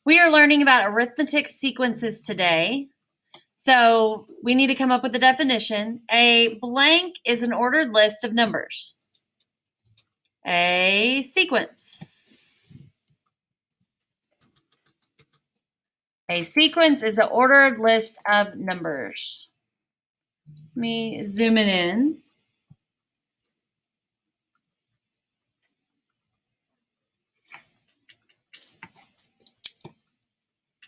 We are learning about arithmetic sequences today. So we need to come up with a definition. A blank is an ordered list of numbers. A sequence. A sequence is an ordered list of numbers. Let me zoom it in.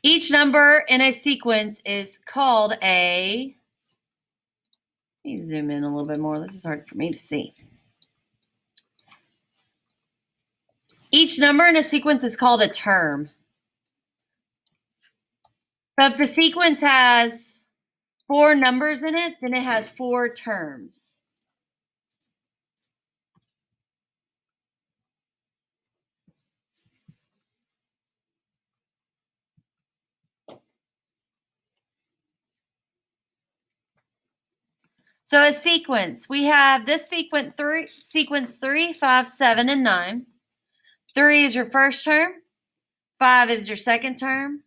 Each number in a sequence is called a, let me zoom in a little bit more. This is hard for me to see. Each number in a sequence is called a term. So if the sequence has 4 numbers in it, then it has 4 terms. So a sequence, we have this sequence 3, 5, 7, and 9. 3 is your first term. 5 is your second term.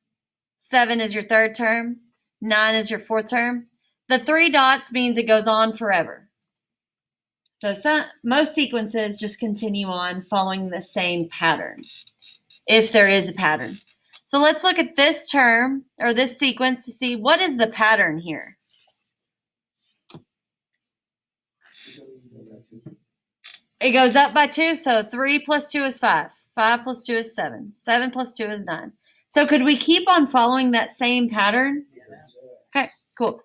7 is your third term. 9 is your fourth term. The 3 dots means it goes on forever. So most sequences just continue on following the same pattern, if there is a pattern. So let's look at this term, or this sequence, to see what is the pattern here. It goes up by 2, so 3 plus 2 is 5. 5 plus 2 is 7. 7 plus 2 is 9. So could we keep on following that same pattern? Okay, cool.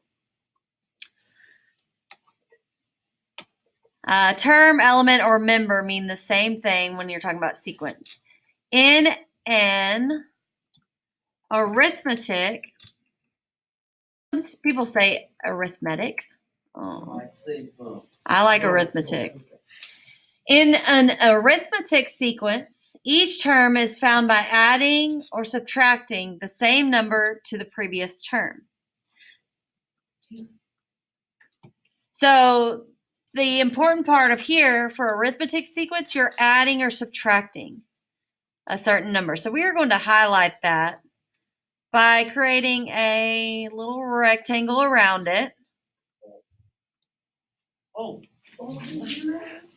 Term, element, or member mean the same thing when you're talking about sequence. In an arithmetic, people say arithmetic. Oh, I like arithmetic. In an arithmetic sequence, each term is found by adding or subtracting the same number to the previous term. So the important part of here for arithmetic sequence, you're adding or subtracting a certain number. So we are going to highlight that by creating a little rectangle around it.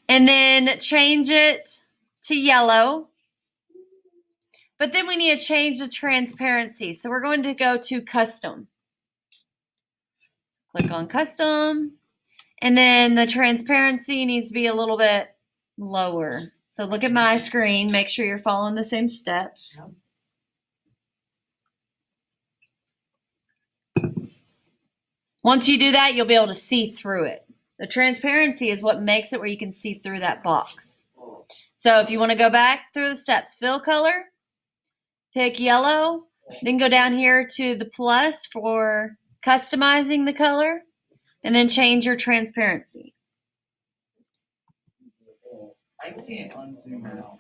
And then change it to yellow. But then we need to change the transparency. So we're going to go to custom. Click on custom. And then the transparency needs to be a little bit lower. So look at my screen. Make sure you're following the same steps. Once you do that, you'll be able to see through it. The transparency is what makes it where you can see through that box. So if you want to go back through the steps, fill color, pick yellow, then go down here to the plus for customizing the color, and then change your transparency. I can't unzoom out.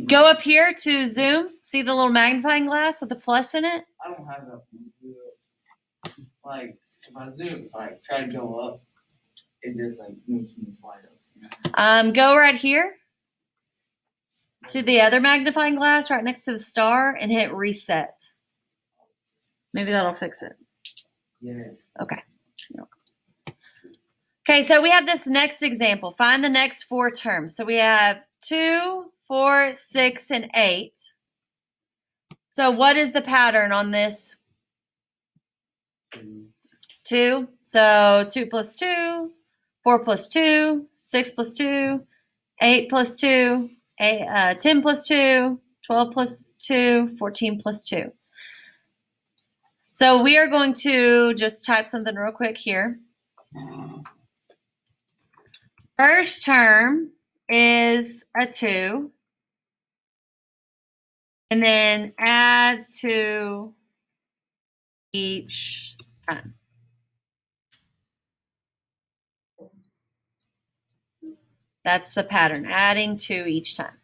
Go up here to zoom. See the little magnifying glass with the plus in it? I don't have that. Like, if I zoom, if I try to go up, it just like moves me sliders. Go right here to the other magnifying glass right next to the star and hit reset. Maybe that'll fix it. Yes. Okay. Okay, so we have this next example. Find the next 4 terms. So we have 2, 4, 6, and 8. So what is the pattern on this? 2. So 2 plus 2, 4 plus 2, 6 plus 2, 8 plus 2, 10 plus 2, 12 plus 2, 14 plus 2. So we are going to just type something real quick here. First term is a 2. And then add to each time. That's the pattern, adding 2 each time.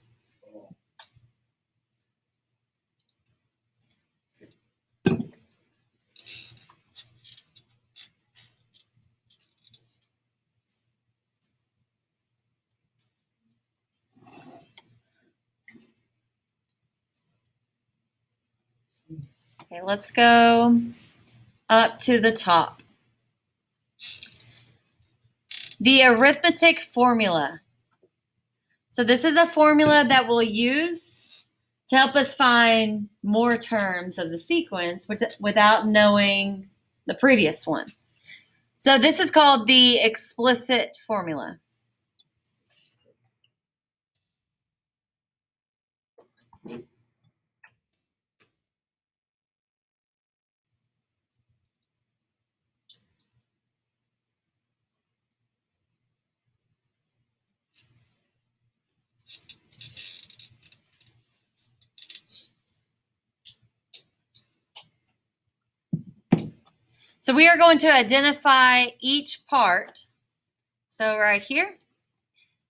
Okay, let's go up to the top. The arithmetic formula. So this is a formula that we'll use to help us find more terms of the sequence without knowing the previous one. So this is called the explicit formula. So we are going to identify each part. So right here,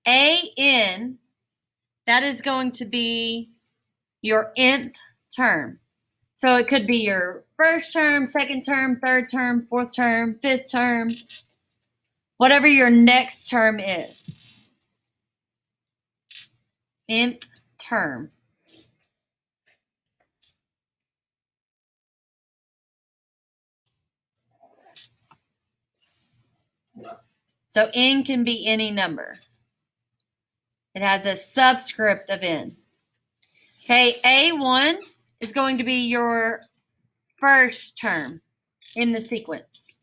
AN, that is going to be your nth term. So it could be your first term, second term, third term, fourth term, fifth term, whatever your next term is. Nth term. So n can be any number. It has a subscript of n. Okay, A1 is going to be your first term in the sequence.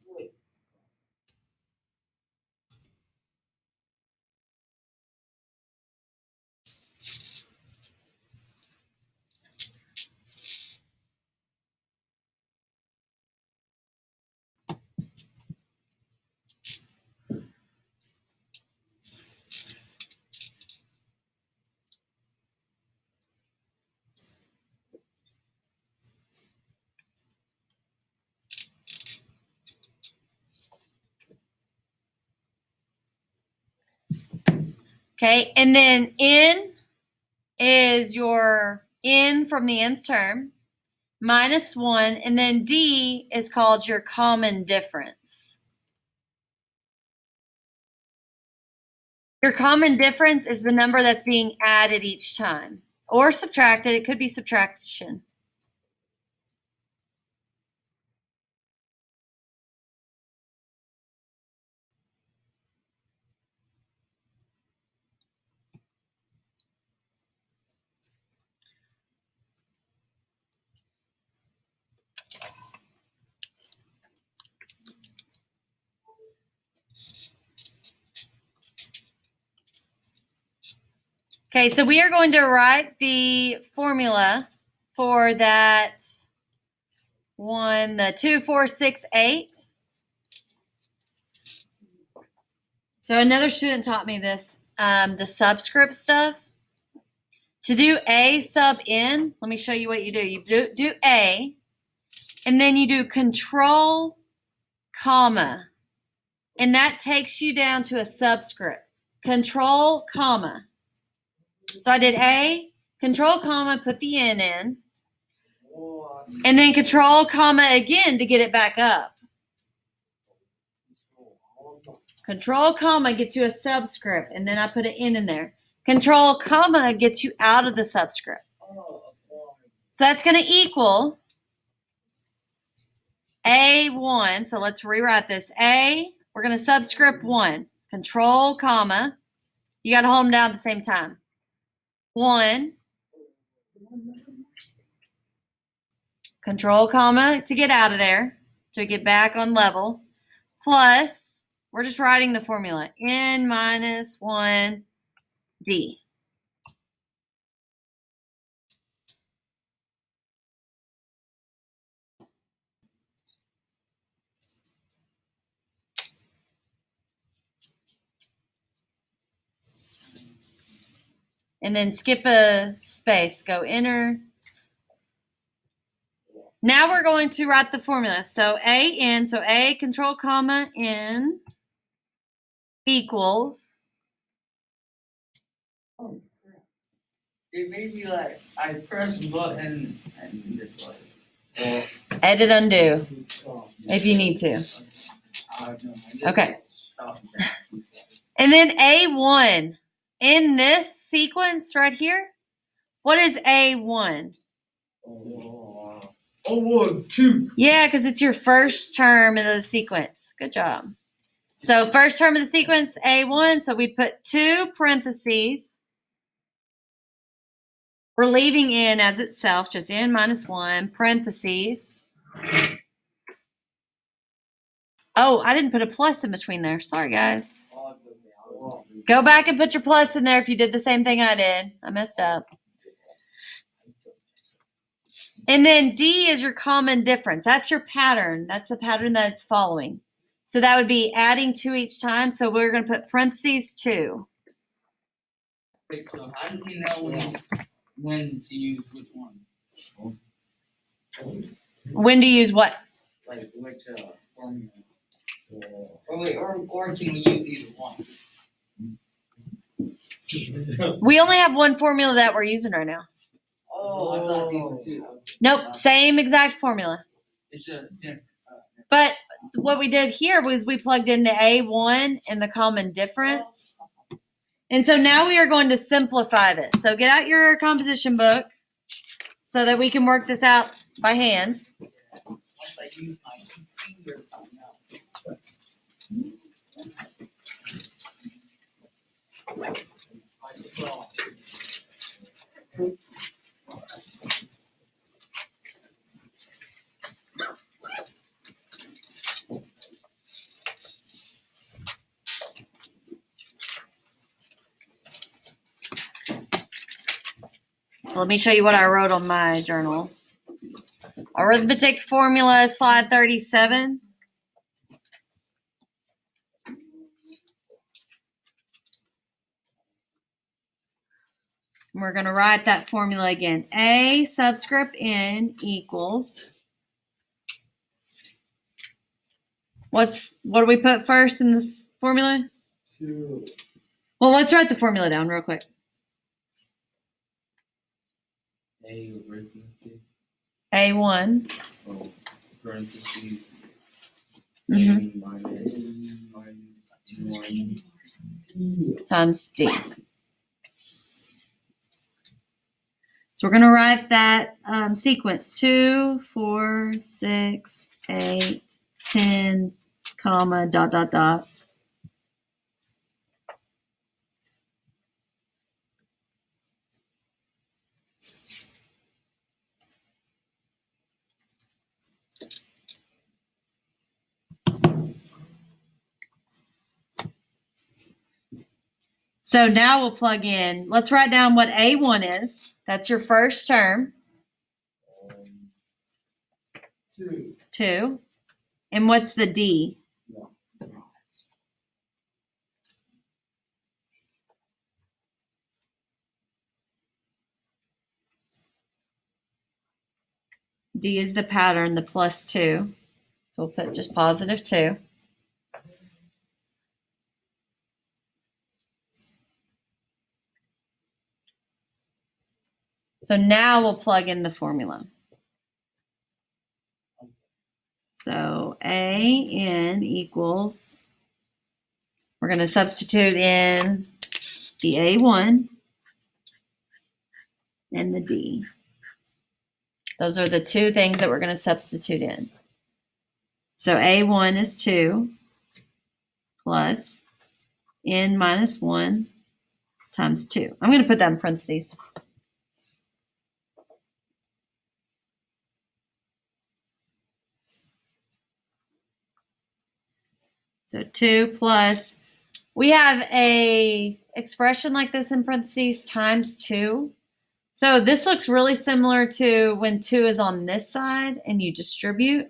Okay, and then n is your n from the nth term minus 1, and then d is called your common difference. Your common difference is the number that's being added each time or subtracted. It could be subtraction. Okay, so we are going to write the formula for that one, the 2, 4, 6, 8. So another student taught me this, the subscript stuff. To do A sub n, let me show you what you do. You do A, and then you do control, comma, and that takes you down to a subscript. Control, comma. So I did A, control, comma, put the n in, and then control, comma again to get it back up. Control, comma gets you a subscript, and then I put an n in there. Control, comma gets you out of the subscript. So that's going to equal A1. So let's rewrite this. A, we're going to subscript 1. Control, comma. You got to hold them down at the same time. 1. Control, comma to get out of there, to get back on level. Plus, we're just writing the formula. N minus 1 D. And then skip a space, go enter. Now we're going to write the formula. So AN, so A control comma N equals. It made me like, I pressed button and just like. Edit undo if you need to. Okay. And then A1. In this sequence right here, what is A1? Oh, 1, 2. Yeah, because it's your first term in the sequence. Good job. So first term of the sequence, A1. So we'd put 2 parentheses. We're leaving n as itself, just n minus 1, parentheses. Oh, I didn't put a plus in between there. Sorry, guys. Go back and put your plus in there if you did the same thing I did. I messed up. And then D is your common difference. That's your pattern. That's the pattern that it's following. So that would be adding 2 each time. So we're going to put parentheses 2. Wait, so how do we know when to use which one? When to use what? Like which formula? Or can we use either one? We only have one formula that we're using right now. Oh, I thought these were two. Nope, same exact formula. It's just different. But what we did here was we plugged in the A1 and the common difference. And so now we are going to simplify this. So get out your composition book so that we can work this out by hand. Once I use my fingers, I know. So let me show you what I wrote on my journal. Arithmetic formula, slide 37. We're going to write that formula again. A subscript n equals. What do we put first in this formula? 2. Well, let's write the formula down real quick. A arithmetic. A1. Oh, parentheses. Mm-hmm. Minus 1. Times D. So we're going to write that sequence 2, 4, 6, 8, 10, comma, dot, dot, dot. So now we'll plug in. Let's write down what A1 is. That's your first term. 2. 2. And what's the D? No. D is the pattern, the plus 2. So we'll put just positive 2. So now we'll plug in the formula. So AN equals, we're going to substitute in the A1 and the D. Those are the two things that we're going to substitute in. So A1 is 2 plus N minus 1 times 2. I'm going to put that in parentheses. So 2 plus, we have a expression like this in parentheses, times 2. So this looks really similar to when 2 is on this side and you distribute,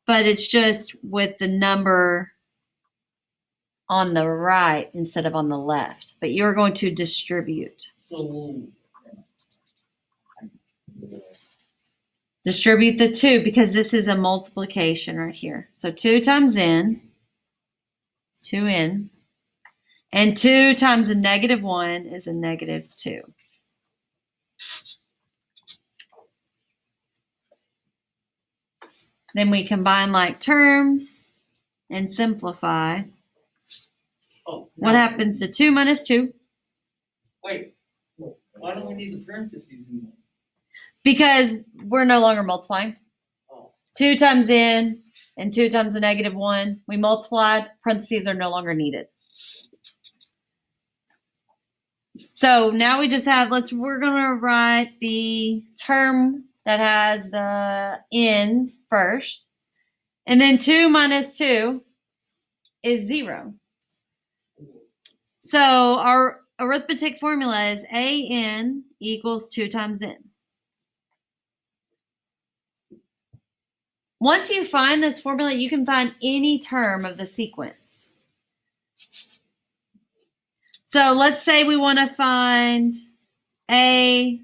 but it's just with the number on the right instead of on the left. But you're going to distribute. So Distribute the 2 because this is a multiplication right here. So 2 times n. 2n, and 2 times a negative 1 is a negative 2. Then we combine like terms and simplify. What happens to 2 minus 2? Wait, why don't we need the parentheses in there? Because we're no longer multiplying. Oh. 2 times n and 2 times the negative 1. We multiplied. Parentheses are no longer needed. So now we just have, we're going to write the term that has the n first. And then 2 minus 2 is 0. So our arithmetic formula is an equals 2 times n. Once you find this formula, you can find any term of the sequence. So let's say we want to find A5.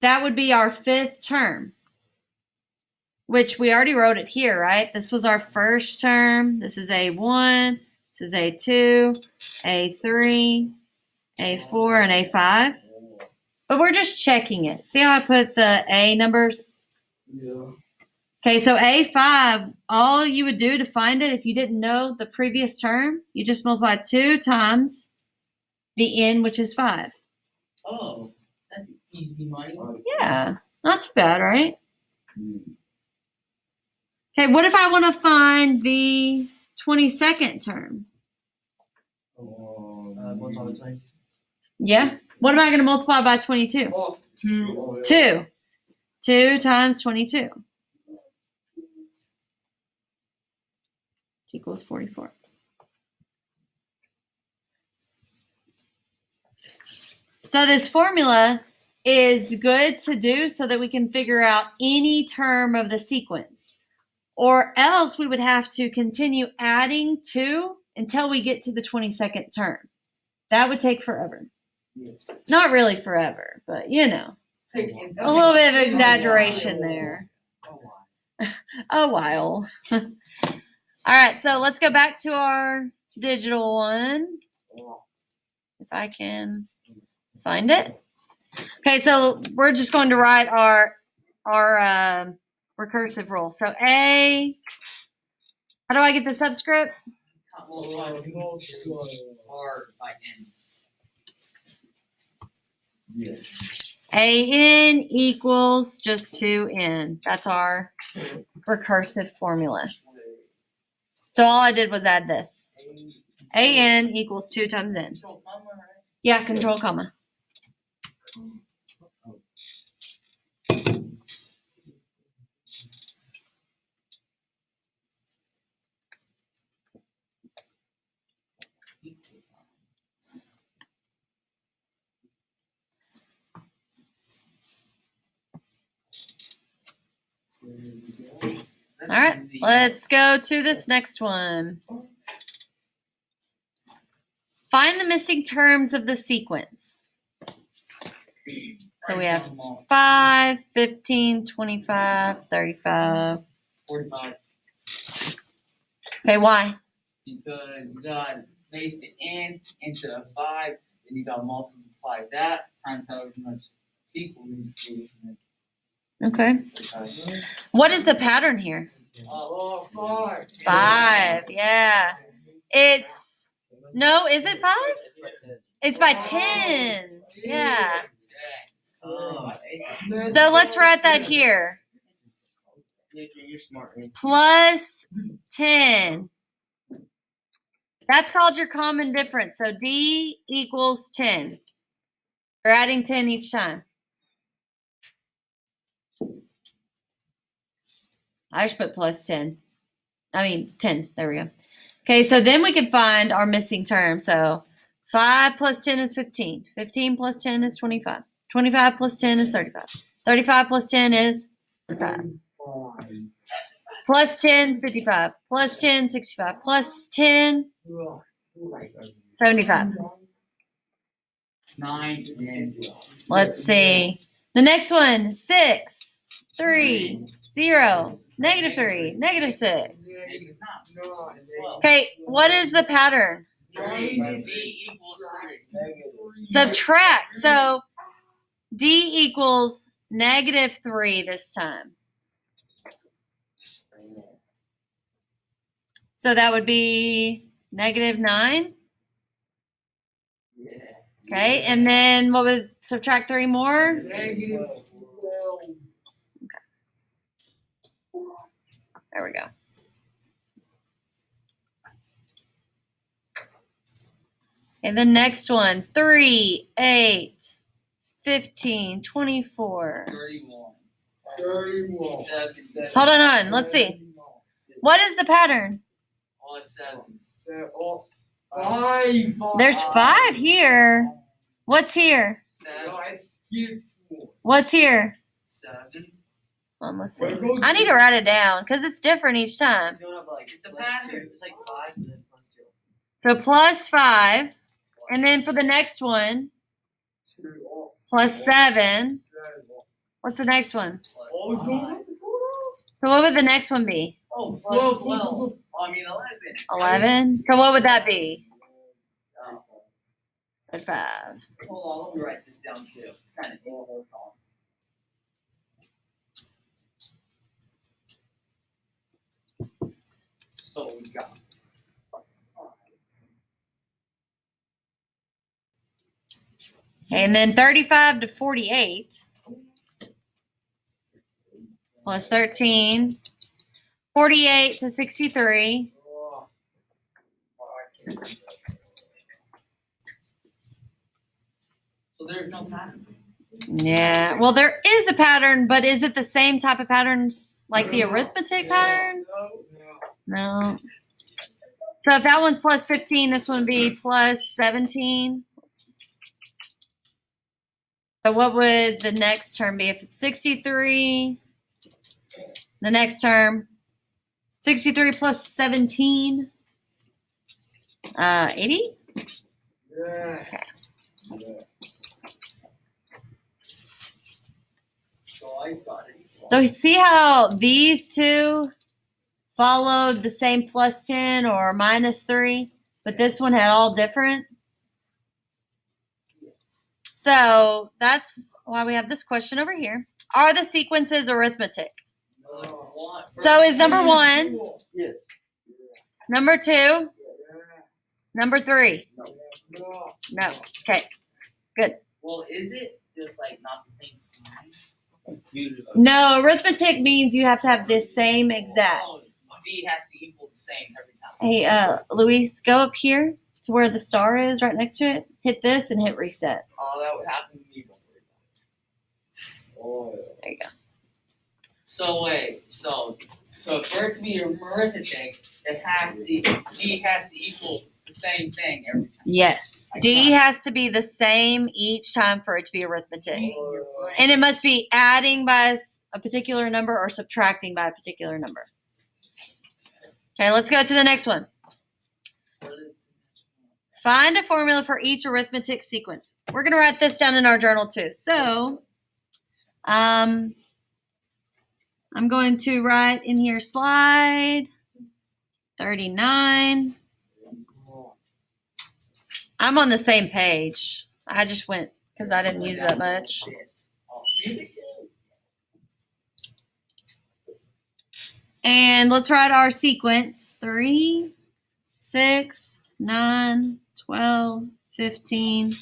That would be our 5th term, which we already wrote it here, right? This was our first term. This is A1, this is A2, A3, A4, and A5. But we're just checking it. See how I put the A numbers? Yeah. Okay, so A5, all you would do to find it if you didn't know the previous term, you just multiply 2 times the n, which is 5. Oh, that's easy money. Yeah, not too bad, right? Okay, what if I want to find the 22nd term? Yeah. What am I going to multiply by 22? 2. 2. 2 times 22 equals 44. So this formula is good to do so that we can figure out any term of the sequence. Or else we would have to continue adding 2 until we get to the 22nd term. That would take forever. Yes. Not really forever, but you know. A little bit of exaggeration there. A while. All right, so let's go back to our digital one. If I can find it. Okay, so we're just going to write our recursive rule. So A, how do I get the subscript? AN equals just 2n. That's our recursive formula. So all I did was add this. AN equals 2 times n. Yeah, control comma. All right, let's go to this next one. Find the missing terms of the sequence. So we have 5, 15, 25, 35. 45. Okay, why? Because you got to place the n into a 5, then you got to multiply that times however much sequel is created. Okay. What is the pattern here? 5, yeah. No, is it 5? It's by tens, yeah. So let's write that here. Plus 10. That's called your common difference. So D equals 10. We're adding 10 each time. I just put plus 10. 10. There we go. Okay, so then we can find our missing term. So 5 plus 10 is 15. 15 plus 10 is 25. 25 plus 10 is 35. 35 plus 10 is 5. Plus 10, 55. Plus 10, 65. Plus 10, 75. 9 and Let's see. The next one, 6, 3, 0, negative 3, negative 6. Okay, what is the pattern? D equals 3. Subtract. So D equals negative 3 this time. So that would be negative 9. Okay, and then what would subtract 3 more? -12. There we go. And the next one, 3, 8, 15, 24. 31. 31. 7. Hold on. Let's see. What is the pattern? Oh, it's 7. 5. There's 5 here. What's here? 7. What's here? 7. Let's see. I need to write it down because it's different each time. It's a pattern. It's like 5 and then +2. So plus 5. And then for the next one, plus 7. What's the next one? So what would the next one be? Oh, plus 12. I mean 11. 11. So what would that be? At 5. Hold on, let me write this down too. It's kind of hold on. So we got And then 35 to 48. Plus 13. 48 to 63. so there's no pattern. Yeah. Well, there is a pattern, but is it the same type of patterns like the arithmetic pattern? No. So if that one's plus 15, this one would be plus 17. So what would the next term be? If it's 63, the next term, 63 plus 17, 80? So I got it. So you see how these two followed the same plus 10 or minus 3, but this one had all different? So that's why we have this question over here. Are the sequences arithmetic? So is number 1, Yes. number 2, number 3? No. Okay. Good. Well, is it just like not the same time? No, arithmetic means you have to have this same exact. Oh, D has to equal the same every time. Hey, Luis, go up here to where the star is right next to it. Hit this and hit reset. Oh, that would happen to me. Don't worry about it. There you go. So wait, so for it to be arithmetic, it has to D has to equal the same thing every time. Yes. D has to be the same each time for it to be arithmetic. And it must be adding by a particular number or subtracting by a particular number. Okay, let's go to the next one. Find a formula for each arithmetic sequence. We're going to write this down in our journal too. So, I'm going to write in here slide 39. I'm on the same page. I just went because I didn't use that much. And let's write our sequence. 3, 6, 9, 12, 15, ...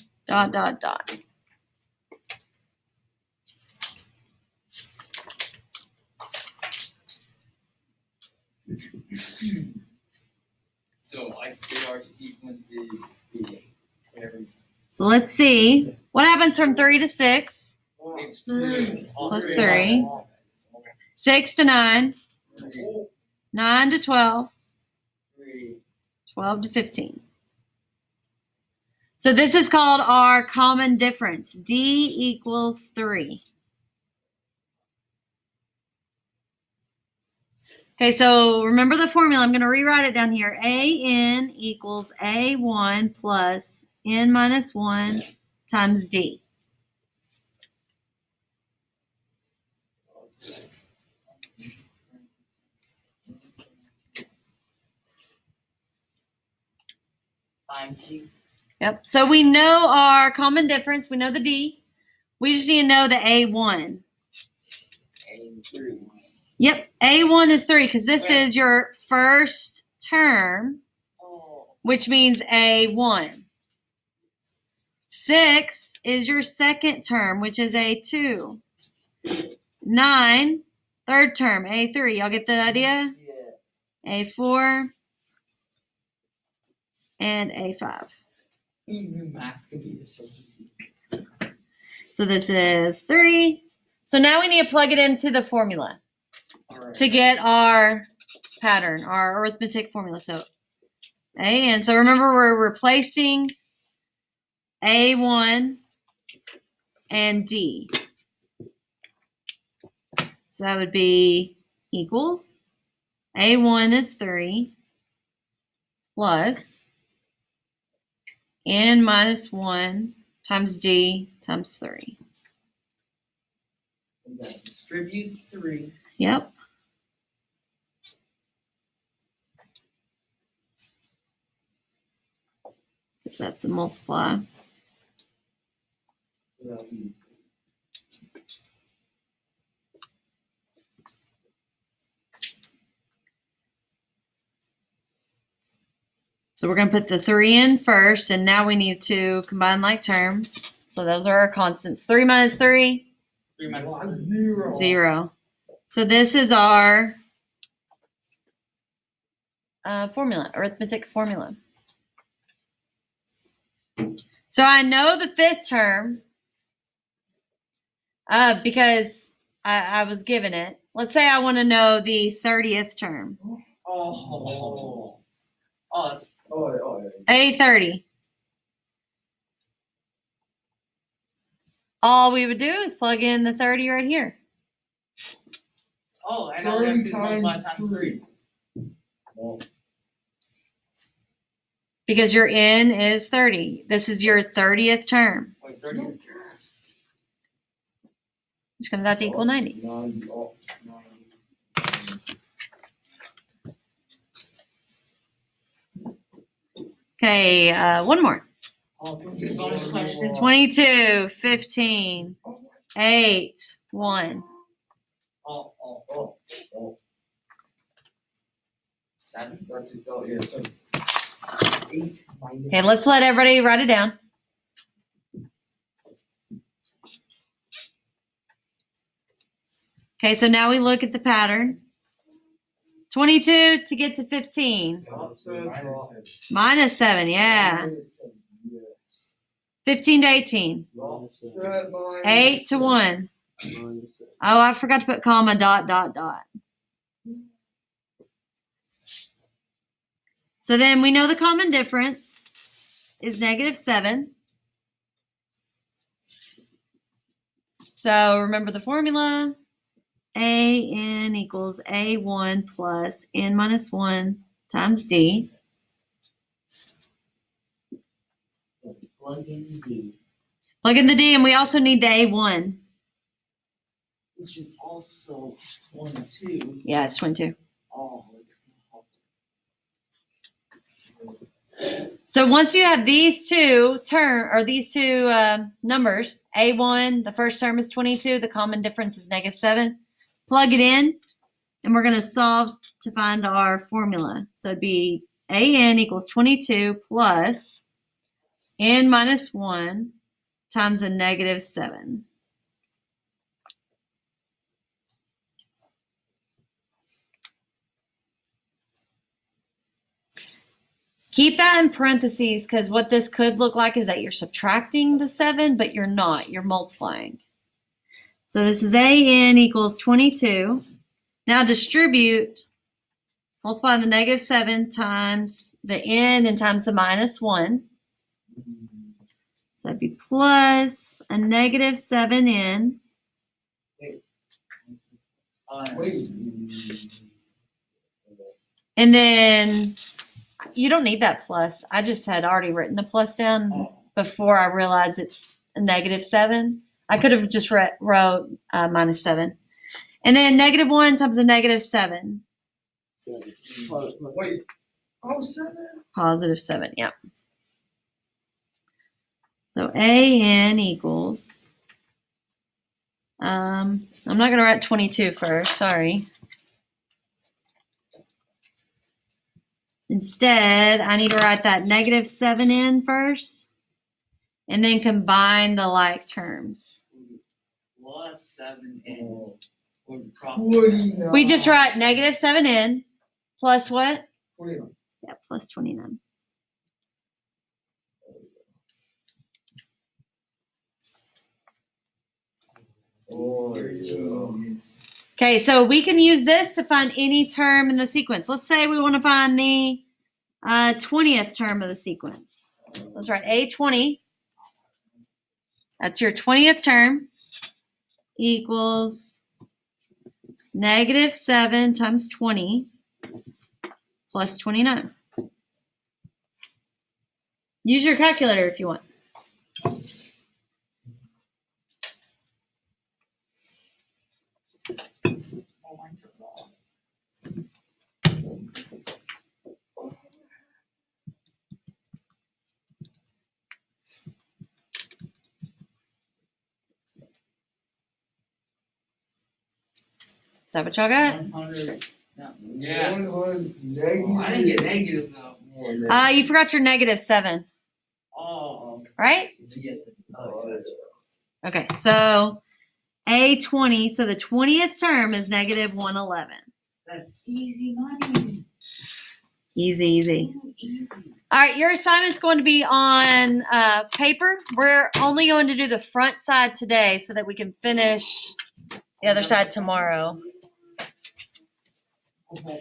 So I say our sequence is So let's see. What happens from 3 to 6? it's 2 Plus 3. 6 to 9. 9 to 12. 12 to 15. So this is called our common difference. D equals 3. Okay, so remember the formula. I'm going to rewrite it down here. AN equals A1 plus N minus 1 times D. Yep. So we know our common difference. We know the D. We just need to know the A1. Yep. A1 is 3 because this is your first term, which means A1. 6 is your second term, which is A2. 9, third term, A3. Y'all get the idea? Yeah. A4 and A5. Who knew math could be so easy? So this is 3. So now we need to plug it into the formula Alright. to get our pattern, our arithmetic formula. So A, and so remember we're replacing A1 and D. So that would be equals A1 is 3 plus N minus 1 times D times 3. We gotta distribute 3. Yep. That's a multiply. So we're going to put the 3 in first, and now we need to combine like terms. So those are our constants. 3 minus 3? 3 minus 3. 0. 0. So this is our formula, arithmetic formula. So I know the 5th term because I was given it. Let's say I want to know the 30th term. Oh. A30. All we would do is plug in the 30 right here. Oh, and now we have to 30 multiply times times 3. Because your N is 30. This is your 30th term, Wait, 30. which comes out to equal 90. Okay, one more. Oh, bonus question. 22, 15, 8, 1. Oh. 7. That's it. Oh, yeah, so 8 minus. Okay, let's let everybody write it down. Okay, so now we look at the pattern. 22 to get to 15. Minus 7, yeah. 15 to 18. 8 to 1. Oh, I forgot to put comma, dot, dot, dot. So then we know the common difference is negative 7. So remember the formula. A-N equals A1 plus N minus 1 times D. Plug in D. Plug in the D, and we also need the A1. Which is also 22. Yeah, it's 22. Oh, it's So once you have these two numbers, A1, the first term is 22, the common difference is negative 7. Plug it in, and we're going to solve to find our formula. So it'd be AN equals 22 plus N minus 1 times a negative 7. Keep that in parentheses because what this could look like is that you're subtracting the 7, but you're not. You're multiplying. So this is AN equals 22. Now distribute, multiply the negative 7 times the N and times the minus 1. So that'd be plus a negative 7N. Wait. And then you don't need that plus. I just had already written a plus down before I realized it's a negative 7. I could have just wrote minus 7. And then negative 1 times a negative 7. Wait. Oh, 7. Positive 7, yeah. So AN equals, I'm not going to write 22 first, sorry. Instead, I need to write that negative 7 in first. and then combine the like terms. Plus 7n. Or cross. 49. We just write negative 7n plus what? 49. Yeah, plus 29. Oh, yeah. Okay, so we can use this to find any term in the sequence. Let's say we want to find the 20th term of the sequence. So let's write A20. That's your 20th term equals negative 7 times 20 plus 29. Use your calculator if you want. Oh, mine took it all. Is that what y'all got? 100. No, yeah. 100 Oh, I didn't get negative though. You forgot your negative 7, Oh, right? yes. Okay, so A20, so the 20th term is negative 111. That's easy money. Easy, easy. Easy. All right, your assignment's going to be on paper. We're only going to do the front side today so that we can finish the other side tomorrow. Okay.